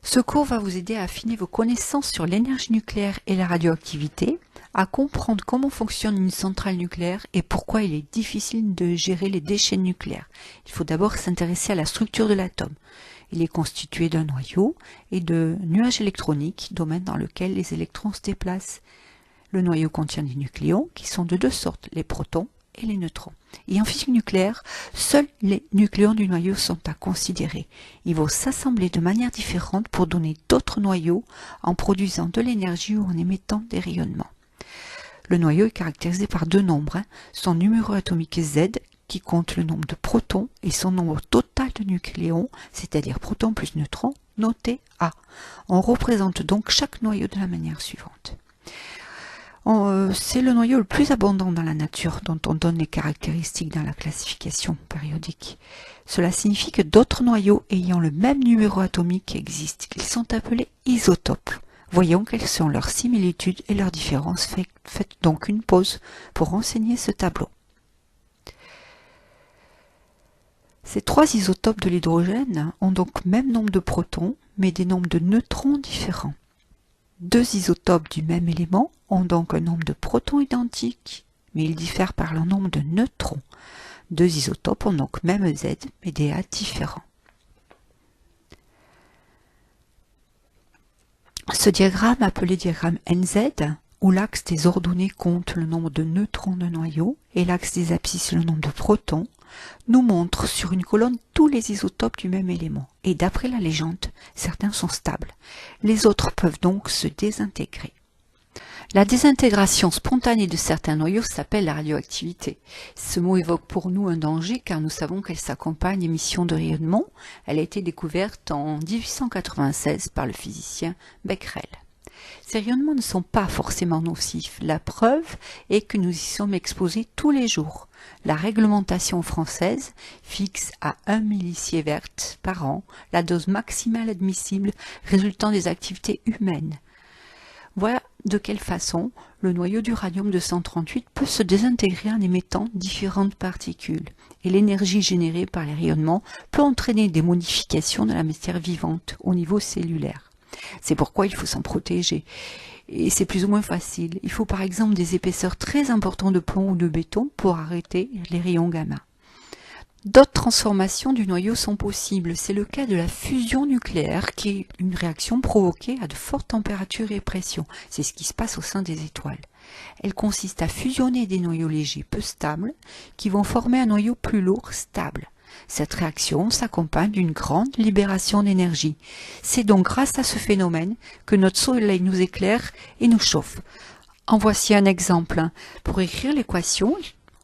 Ce cours va vous aider à affiner vos connaissances sur l'énergie nucléaire et la radioactivité, à comprendre comment fonctionne une centrale nucléaire et pourquoi il est difficile de gérer les déchets nucléaires. Il faut d'abord s'intéresser à la structure de l'atome. Il est constitué d'un noyau et de nuages électroniques, domaine dans lequel les électrons se déplacent. Le noyau contient des nucléons qui sont de deux sortes, les protons et les neutrons. Et en physique nucléaire, seuls les nucléons du noyau sont à considérer. Ils vont s'assembler de manière différente pour donner d'autres noyaux en produisant de l'énergie ou en émettant des rayonnements. Le noyau est caractérisé par deux nombres, son numéro atomique Z qui compte le nombre de protons et son nombre total de nucléons, c'est-à-dire protons plus neutrons, noté A. On représente donc chaque noyau de la manière suivante. C'est le noyau le plus abondant dans la nature dont on donne les caractéristiques dans la classification périodique. Cela signifie que d'autres noyaux ayant le même numéro atomique existent. Ils sont appelés isotopes. Voyons quelles sont leurs similitudes et leurs différences. Faites donc une pause pour renseigner ce tableau. Ces trois isotopes de l'hydrogène ont donc même nombre de protons, mais des nombres de neutrons différents. Deux isotopes du même élément ont donc un nombre de protons identique, mais ils diffèrent par leur nombre de neutrons. Deux isotopes ont donc même Z, mais des A différents. Ce diagramme, appelé diagramme NZ, où l'axe des ordonnées compte le nombre de neutrons d'un noyau et l'axe des abscisses le nombre de protons, nous montre sur une colonne tous les isotopes du même élément. Et d'après la légende, certains sont stables. Les autres peuvent donc se désintégrer. La désintégration spontanée de certains noyaux s'appelle la radioactivité. Ce mot évoque pour nous un danger car nous savons qu'elle s'accompagne d'émissions de rayonnement. Elle a été découverte en 1896 par le physicien Becquerel. Ces rayonnements ne sont pas forcément nocifs. La preuve est que nous y sommes exposés tous les jours. La réglementation française fixe à 1 millisievert par an la dose maximale admissible résultant des activités humaines. Voilà de quelle façon le noyau d'uranium-238 peut se désintégrer en émettant différentes particules. Et l'énergie générée par les rayonnements peut entraîner des modifications de la matière vivante au niveau cellulaire. C'est pourquoi il faut s'en protéger. Et c'est plus ou moins facile. Il faut par exemple des épaisseurs très importantes de plomb ou de béton pour arrêter les rayons gamma. D'autres transformations du noyau sont possibles. C'est le cas de la fusion nucléaire, qui est une réaction provoquée à de fortes températures et pressions. C'est ce qui se passe au sein des étoiles. Elle consiste à fusionner des noyaux légers peu stables, qui vont former un noyau plus lourd stable. Cette réaction s'accompagne d'une grande libération d'énergie. C'est donc grâce à ce phénomène que notre soleil nous éclaire et nous chauffe. En voici un exemple. Pour écrire l'équation,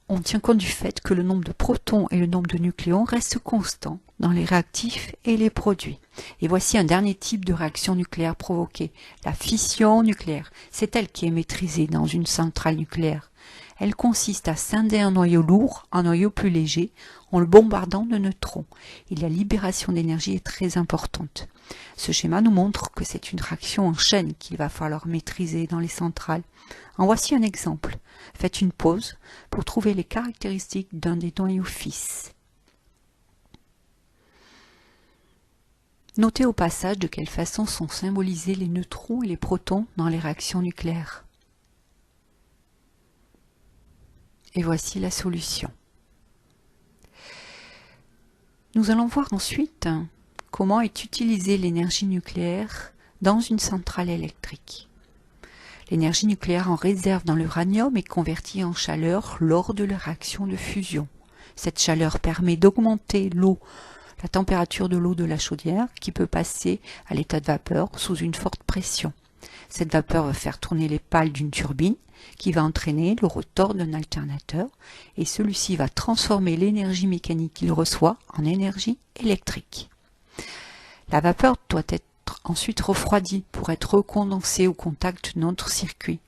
on tient compte du fait que le nombre de protons et le nombre de nucléons restent constants dans les réactifs et les produits. Et voici un dernier type de réaction nucléaire provoquée, la fission nucléaire. C'est elle qui est maîtrisée dans une centrale nucléaire. Elle consiste à scinder un noyau lourd en noyau plus léger en le bombardant de neutrons. Et la libération d'énergie est très importante. Ce schéma nous montre que c'est une réaction en chaîne qu'il va falloir maîtriser dans les centrales. En voici un exemple. Faites une pause pour trouver les caractéristiques d'un des noyaux fils. Notez au passage de quelle façon sont symbolisés les neutrons et les protons dans les réactions nucléaires. Et voici la solution. Nous allons voir ensuite comment est utilisée l'énergie nucléaire dans une centrale électrique. L'énergie nucléaire en réserve dans l'uranium est convertie en chaleur lors de la réaction de fusion. Cette chaleur permet d'augmenter la température de l'eau de la chaudière qui peut passer à l'état de vapeur sous une forte pression. Cette vapeur va faire tourner les pales d'une turbine qui va entraîner le rotor d'un alternateur et celui-ci va transformer l'énergie mécanique qu'il reçoit en énergie électrique. La vapeur doit être ensuite refroidie pour être recondensée au contact de notre circuit.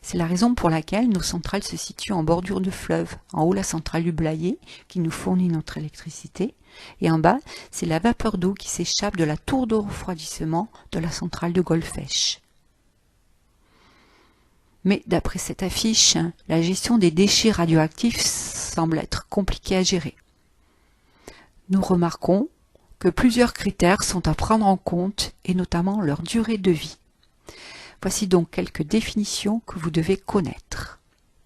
C'est la raison pour laquelle nos centrales se situent en bordure de fleuve. En haut, la centrale du Blayais qui nous fournit notre électricité et en bas, c'est la vapeur d'eau qui s'échappe de la tour de refroidissement de la centrale de Golfech. Mais d'après cette affiche, la gestion des déchets radioactifs semble être compliquée à gérer. Nous remarquons que plusieurs critères sont à prendre en compte et notamment leur durée de vie. Voici donc quelques définitions que vous devez connaître.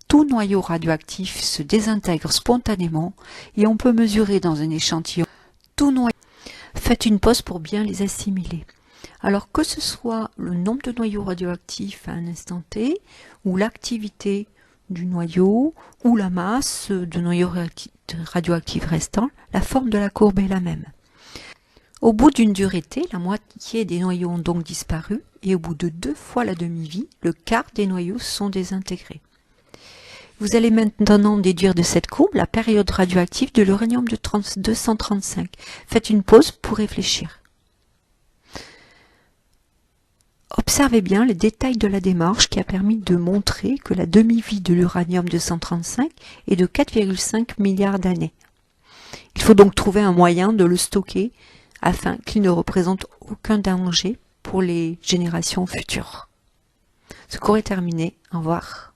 Tout noyau radioactif se désintègre spontanément et on peut mesurer dans un échantillon tout noyau. Faites une pause pour bien les assimiler. Alors que ce soit le nombre de noyaux radioactifs à un instant T, ou l'activité du noyau, ou la masse de noyaux radioactifs restants, la forme de la courbe est la même. Au bout d'une durée T, la moitié des noyaux ont donc disparu, et au bout de 2 fois la demi-vie, le quart des noyaux sont désintégrés. Vous allez maintenant déduire de cette courbe la période radioactive de l'uranium de 235. Faites une pause pour réfléchir. Observez bien les détails de la démarche qui a permis de montrer que la demi-vie de l'uranium 235 est de 4,5 milliards d'années. Il faut donc trouver un moyen de le stocker afin qu'il ne représente aucun danger pour les générations futures. Ce cours est terminé. Au revoir.